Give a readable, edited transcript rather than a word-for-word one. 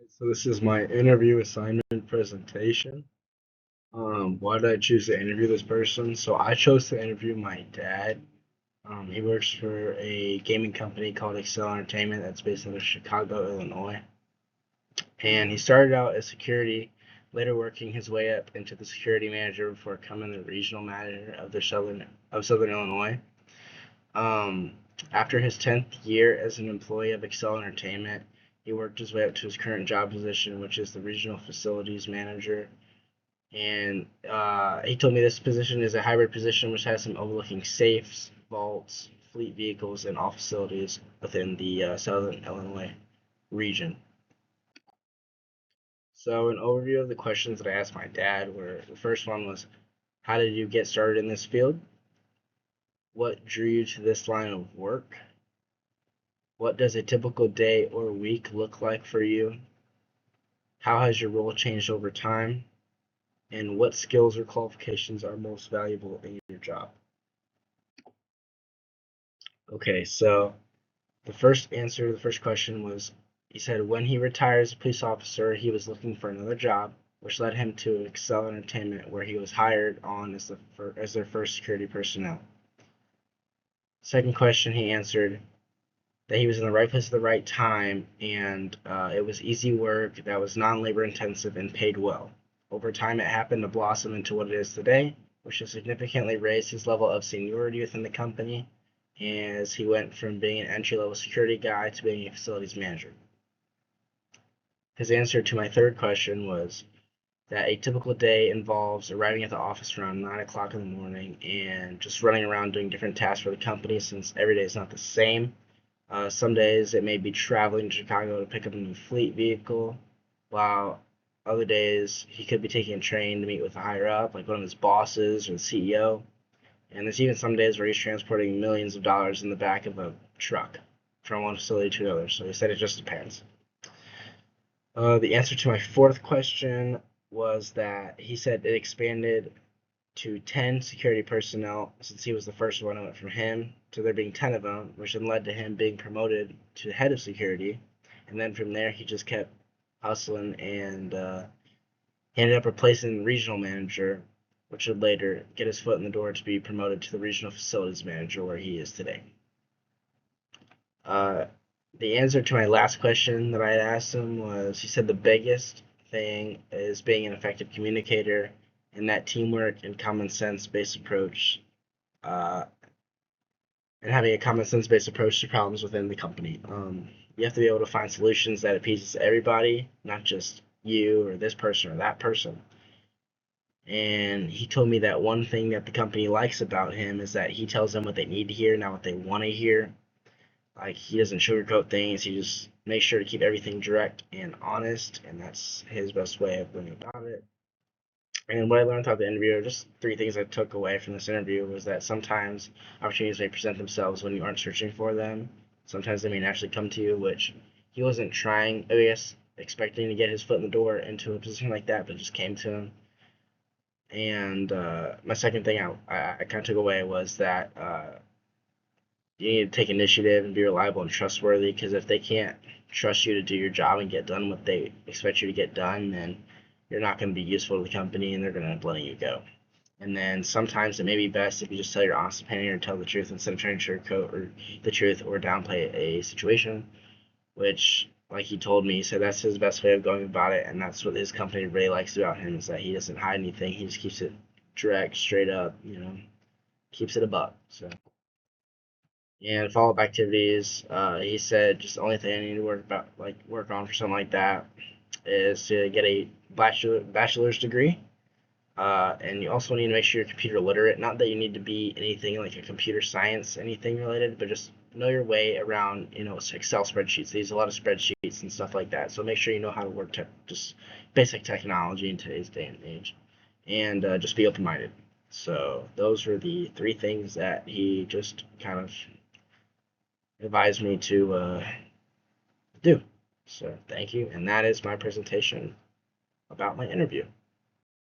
So this is my interview assignment presentation. Why did I choose to interview this person? So I chose to interview my dad. He works for a gaming company called Excel Entertainment that's based out of Chicago, Illinois. And he started out as security, later working his way up into the security manager before becoming the regional manager of Southern Illinois. Um, After his 10th year as an employee of Excel Entertainment, he worked his way up to his current job position, which is the regional facilities manager. And he told me this position is a hybrid position which has him overlooking safes, vaults, fleet vehicles, and all facilities within the Southern Illinois region. So, an overview of the questions that I asked my dad were the first one was, how did you get started in this field? What drew you to this line of work? What does a typical day or week look like for you? How has your role changed over time? And what skills or qualifications are most valuable in your job? Okay, so the first answer to the first question was he said when he retired as a police officer, he was looking for another job, which led him to Excel Entertainment, where he was hired on as their first security personnel. Second question, he answered that he was in the right place at the right time, and it was easy work that was non-labor intensive and paid well. Over time, it happened to blossom into what it is today, which has significantly raised his level of seniority within the company, as he went from being an entry-level security guy to being a facilities manager. His answer to my third question was that a typical day involves arriving at the office around 9 o'clock in the morning and just running around doing different tasks for the company, since every day is not the same. Some days it may be traveling to Chicago to pick up a new fleet vehicle, while other days he could be taking a train to meet with a higher up, like one of his bosses or the CEO. And there's even some days where he's transporting millions of dollars in the back of a truck from one facility to another. So he said it just depends. The answer to my fourth question was that he said it expanded to 10 security personnel since he was the first one. It went from him to there being 10 of them, which then led to him being promoted to head of security. And then from there, he just kept hustling and he ended up replacing the regional manager, which would later get his foot in the door to be promoted to the regional facilities manager where he is today. Uh, the answer to my last question that I had asked him was he said the biggest thing is being an effective communicator and that teamwork and common sense based approach, uh, and having a common sense based approach to problems within the company. You have to be able to find solutions that appeases everybody, not just you or this person or that person. And he told me that one thing that the company likes about him is that he tells them what they need to hear, not what they want to hear. Like, he doesn't sugarcoat things. He just makes sure to keep everything direct and honest, and that's his best way of going about it. And what I learned throughout the interview, just three things I took away from this interview, was that sometimes opportunities may present themselves when you aren't searching for them. Sometimes they may naturally come to you, which he wasn't trying, I guess, expecting to get his foot in the door into a position like that, but it just came to him. And my second thing I kind of took away was that you need to take initiative and be reliable and trustworthy, because if they can't trust you to do your job and get done what they expect you to get done, then you're not going to be useful to the company and they're going to end up letting you go. And then sometimes it may be best if you just tell your honest opinion or tell the truth instead of trying to sugarcoat or the truth or downplay a situation, which, like he told me, he said that's his best way of going about it, and that's what his company really likes about him, is that he doesn't hide anything. He just keeps it direct, straight up, keeps it a buck. So, and follow-up activities, he said just the only thing I need to work on for something like that is to get a bachelor's degree. And you also need to make sure you're computer literate. Not that you need to be anything like a computer science, anything related, but just know your way around, Excel spreadsheets. They use a lot of spreadsheets and stuff like that. So make sure you know how to work just basic technology in today's day and age, and just be open-minded. So those were the three things that he just kind of advised me to do. So thank you, and that is my presentation about my interview.